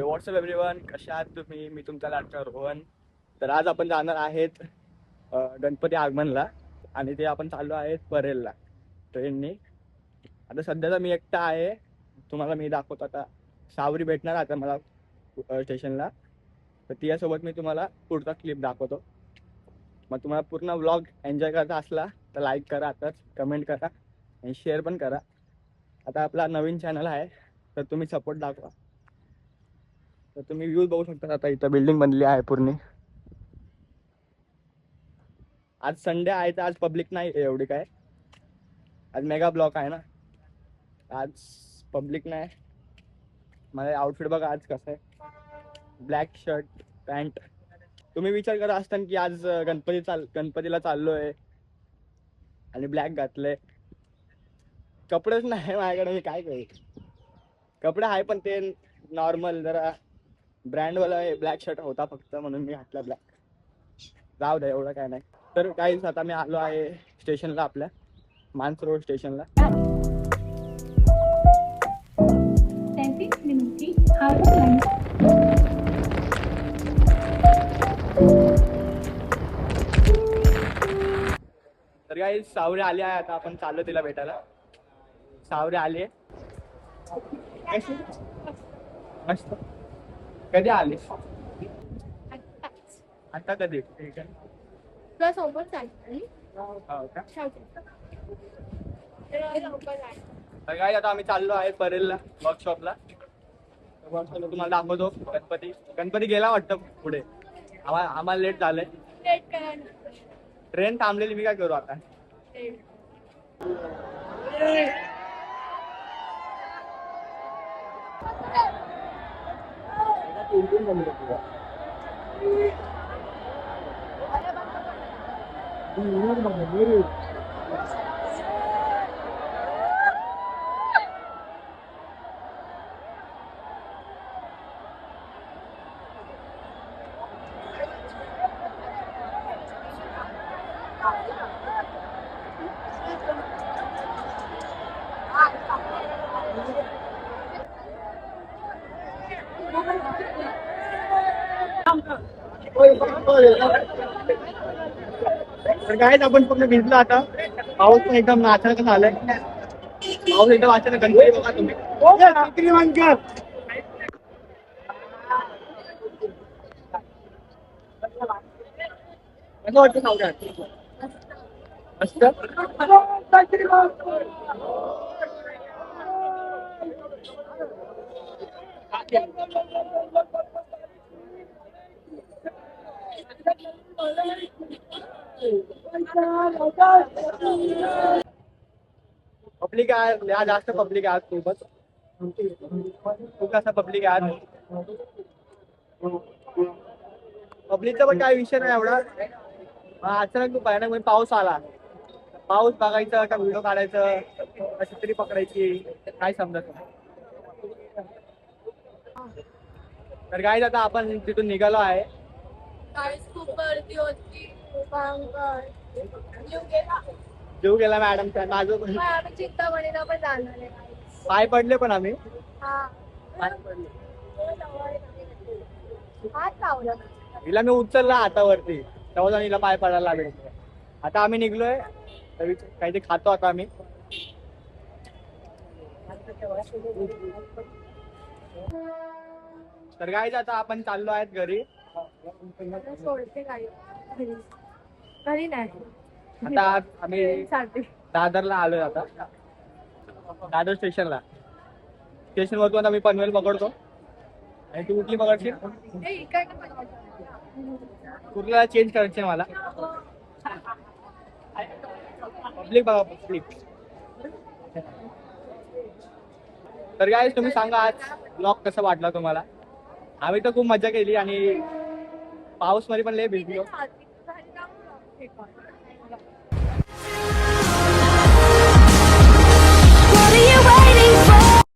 WhatsApp everyone, कशा आहात तुम्ही? मी तुमचा लाडका रोहन. तर आज आपण जाणार आहेत गणपती आगमनला आणि ते आपण चाललो आहेत परेलला ट्रेननी. आता सध्याचा मी एकटा आहे. तुम्हाला मी दाखवतो आता. सावरी भेटणार आता मला स्टेशनला, तर तिच्यासोबत मी तुम्हाला पुढचा क्लिप दाखवतो. मग तुम्हाला पूर्ण व्लॉग एन्जॉय करायचा असला तर लाईक करा, आता कमेंट करा आणि शेअर पण करा. आता आपला नवीन चॅनल आहे तर तुम्ही सपोर्ट दाखवा. तर तुम्ही व्ह्यूज बघू शकता. आता इथं बिल्डिंग बनली आहे पूर्ण. आज संडे आहे तर आज पब्लिक नाही एवढी काय. आज मेगा ब्लॉक आहे ना, आज पब्लिक नाही. मला आउटफिट बघा आज कसं आहे. Black shirt pant. तुम्ही विचार करा असताना की आज गणपतीला चाललोय आणि ब्लॅक घातलंय. कपडेच नाही माझ्याकडे, मी काय करू. कपडे आहे पण ते नॉर्मल जरा ब्रँडवाला ब्लॅक शर्ट होता फक्त, म्हणून मी घातला ब्लॅक. जाऊ द्या, एवढं काय नाही. तर काहीच आता मी आलो आहे स्टेशनला, आपल्या मानसरोवर स्टेशनला. तर काही सावरे आले आहे, आता आपण चाललो तिला भेटायला. सावरे आले. मस्त. कधी आले? आता कधी? सोबत हो का? तर काय आता आम्ही चाललो आहे परेलला वर्कशॉपला. तुम्हाला दाखवतो गणपती गेला वाटतं पुढे. आम्हाला लेट झालंय. ट्रेन थांबलेली, मी काय करू आता. तर काय आपण पूर्ण भिजलो आता. पाऊस पण एकदम नाचायचं झालंय. पाऊस एकदम वाचायला. गणपती बघा तुम्ही. कसं वाटतं सावऱ्या? मस्त. पब्लिक आहे आज, जास्त पब्लिक आहे आज, खूपच. खूप जास्त पब्लिक आहे आज. पब्लिकचा पण काय विषय नाही एवढा. अचानक खूप भयानक म्हणजे पाऊस आला. पाऊस बघायचं का व्हिडिओ काढायचं कशी तरी पकडायची, काय समजत नाही. तर काय आता आपण तिथून निघालो आहे. खूप गर्दी होती. जीव गेला मॅडम. माझं पण आम्ही चिंतामणीला पण जाणार आहे. पाय पडले पण आम्ही. पाय पडले. हात लावला. हिला मी उचलला हातावरती, तेव्हा हिला पाय पडायला लागले. आता आम्ही निघलोय, काहीतरी खातो आता आम्ही. तर काय आता आपण चाललो आहेत घरी. सोडते गाडी घरी नाही. आता आम्ही दादरला आलोय. आता दादर स्टेशनला. स्टेशनवरतून आम्ही पनवेल पकडतो. आणि तू कुठली पकडशील? कुठला चेंज करायचे मला. पब्लिक बघा, पब्लिक. तर काय तुम्ही सांगा आज ब्लॉग कसा वाटला तुम्हाला. आम्ही तर खूप मजा केली आणि पाऊस मध्ये पण लय भिजलो.